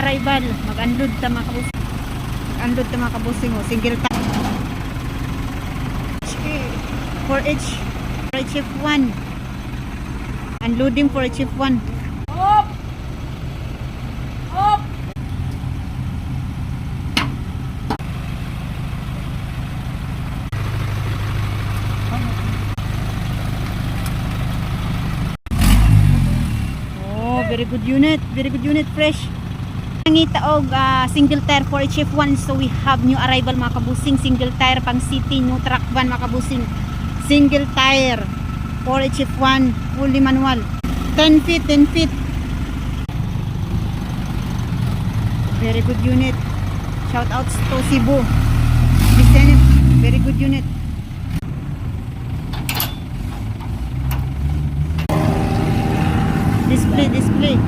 arrival. Mag-unload ta mga kabusing. Mag-unload ta mga kabusing. Oh. Single time. For HF1. Unloading for HF1. Up! Up! Oh, very good unit. Very good unit. Fresh. Nangita og single tire for HF1. So we have new arrival mga kabusing. Single tire pang city. New truck van mga kabusing. Single tire for HF1. Fully manual. 10 feet. 10 feet. Very good unit. Shout outs to Cebu. Lieutenant. Very good unit. Display.